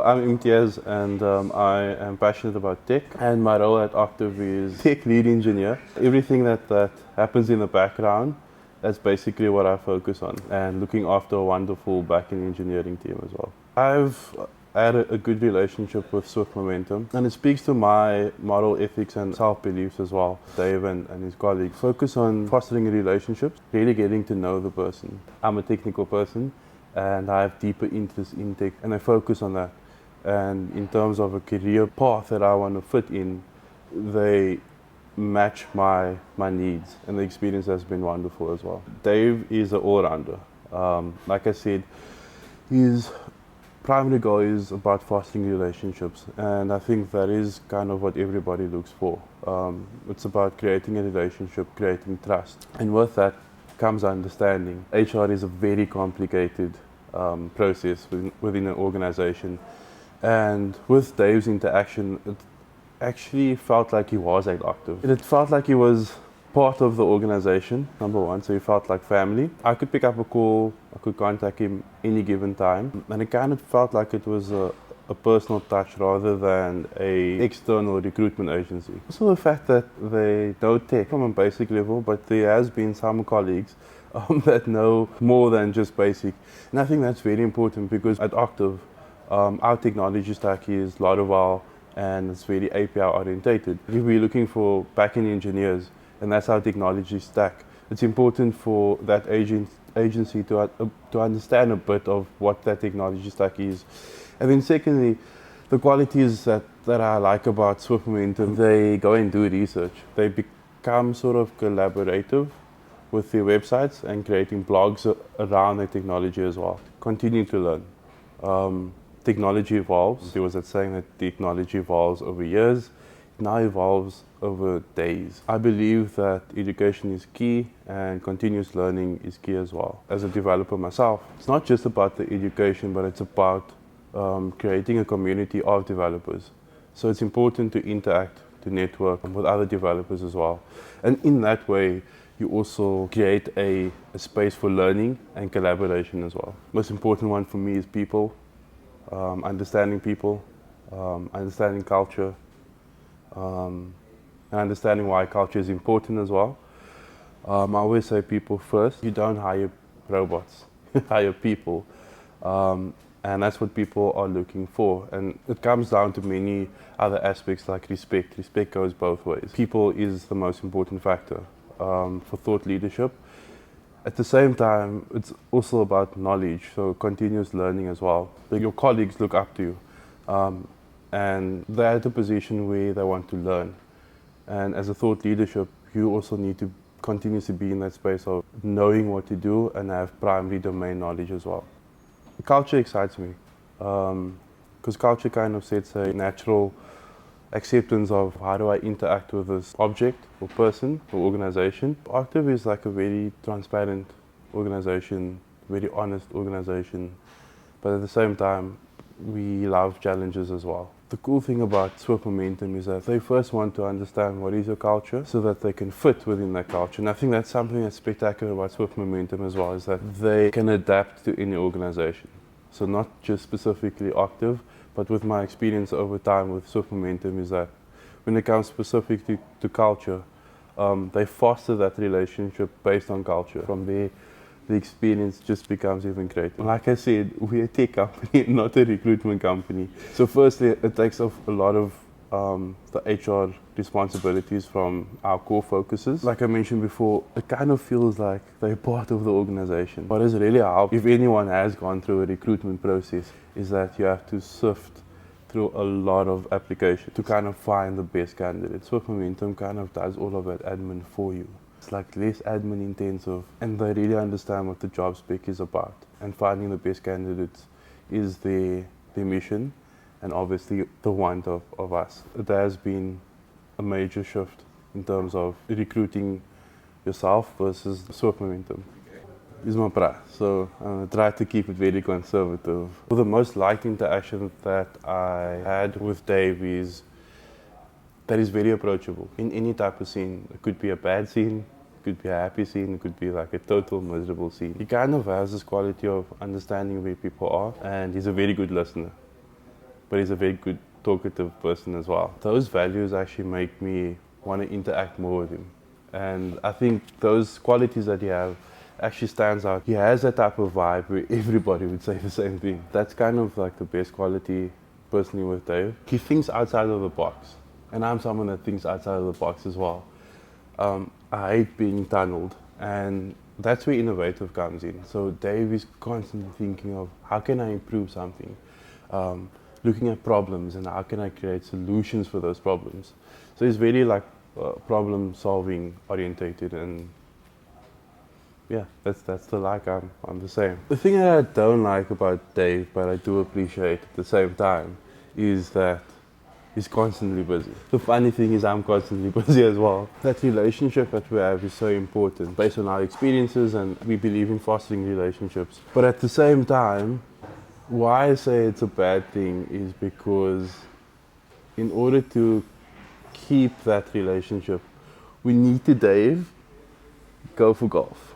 I'm Imtiyaaz and I am passionate about tech, and my role at Octiv is tech lead engineer. Everything that happens in the background, that's basically what I focus on, and looking after a wonderful back-end engineering team as well. I've had a good relationship with Swift Momentum, and it speaks to my moral ethics and self-beliefs as well. Dave and his colleagues focus on fostering relationships, really getting to know the person. I'm a technical person and I have deeper interest in tech, and I focus on that. And in terms of a career path that I want to fit in, they match my needs, and the experience has been wonderful as well. Dave is an all-rounder. Like I said, his primary goal is about fostering relationships, and I think that is kind of what everybody looks for. It's about creating a relationship, creating trust, and with that comes understanding. HR is a very complicated process within an organization. And with Dave's interaction, it actually felt like he was at Octiv. It felt like he was part of the organization, number one, so he felt like family. I could pick up a call, I could contact him any given time, and it kind of felt like it was a personal touch rather than a external recruitment agency. Also the fact that they know tech from a basic level, but there has been some colleagues that know more than just basic. And I think that's very important because at Octiv, our technology stack is Laravel and it's very API orientated. If we're looking for backend engineers, and that's our technology stack, it's important for that agency to understand a bit of what that technology stack is. And then secondly, the qualities that I like about Swift Momentum, they go and do research. They become sort of collaborative with their websites and creating blogs around the technology as well. Continue to learn. Technology evolves. There was that saying that technology evolves over years. It now evolves over days. I believe that education is key and continuous learning is key as well. As a developer myself, it's not just about the education, but it's about creating a community of developers. So it's important to interact, to network with other developers as well. And in that way, you also create a space for learning and collaboration as well. Most important one for me is people. Understanding people, understanding culture, and understanding why culture is important as well. I always say people first. You don't hire robots, you hire people. And that's what people are looking for. And it comes down to many other aspects like respect. Respect goes both ways. People is the most important factor for thought leadership. At the same time, it's also about knowledge, so continuous learning as well. Like your colleagues look up to you, and they're at a position where they want to learn. And as a thought leadership, you also need to continuously be in that space of knowing what to do and have primary domain knowledge as well. The culture excites me, because culture kind of sets a natural acceptance of how do I interact with this object or person or organization. Octiv is like a very transparent organization, very honest organization, but at the same time, we love challenges as well. The cool thing about Swift Momentum is that they first want to understand what is your culture so that they can fit within that culture. And I think that's something that's spectacular about Swift Momentum as well, is that they can adapt to any organization. So not just specifically Octiv, but with my experience over time with Swift Momentum is that when it comes specifically to culture, they foster that relationship based on culture. From there, the experience just becomes even greater. Like I said, we're a tech company, not a recruitment company. So firstly, it takes off a lot of the HR responsibilities from our core focuses. Like I mentioned before, it kind of feels like they're part of the organization. What has really helped, if anyone has gone through a recruitment process, is that you have to sift through a lot of applications to kind of find the best candidate. Swift Momentum kind of does all of that admin for you. It's like less admin intensive, and they really understand what the job spec is about. And finding the best candidates is their mission, and obviously the want of us. There has been a major shift in terms of recruiting yourself versus Swift Momentum. Is my price, so I try to keep it very conservative. The most liked interaction that I had with Dave is that he's very approachable in any type of scene. It could be a bad scene, it could be a happy scene, it could be like a total miserable scene. He kind of has this quality of understanding where people are, and he's a very good listener. but he's a very good talkative person as well. Those values actually make me want to interact more with him. And I think those qualities that he has actually stands out. He has that type of vibe where everybody would say the same thing. That's kind of like the best quality personally with Dave. He thinks outside of the box. And I'm someone that thinks outside of the box as well. I hate being tunneled, and that's where innovative comes in. So Dave is constantly thinking of how can I improve something, looking at problems and how can I create solutions for those problems. So he's very like problem solving orientated, and yeah, that's the like I'm the same. The thing that I don't like about Dave, but I do appreciate at the same time, is that he's constantly busy. The funny thing is I'm constantly busy as well. That relationship that we have is so important based on our experiences, and we believe in fostering relationships. But at the same time, why I say it's a bad thing is because in order to keep that relationship, we need to, Dave, go for golf.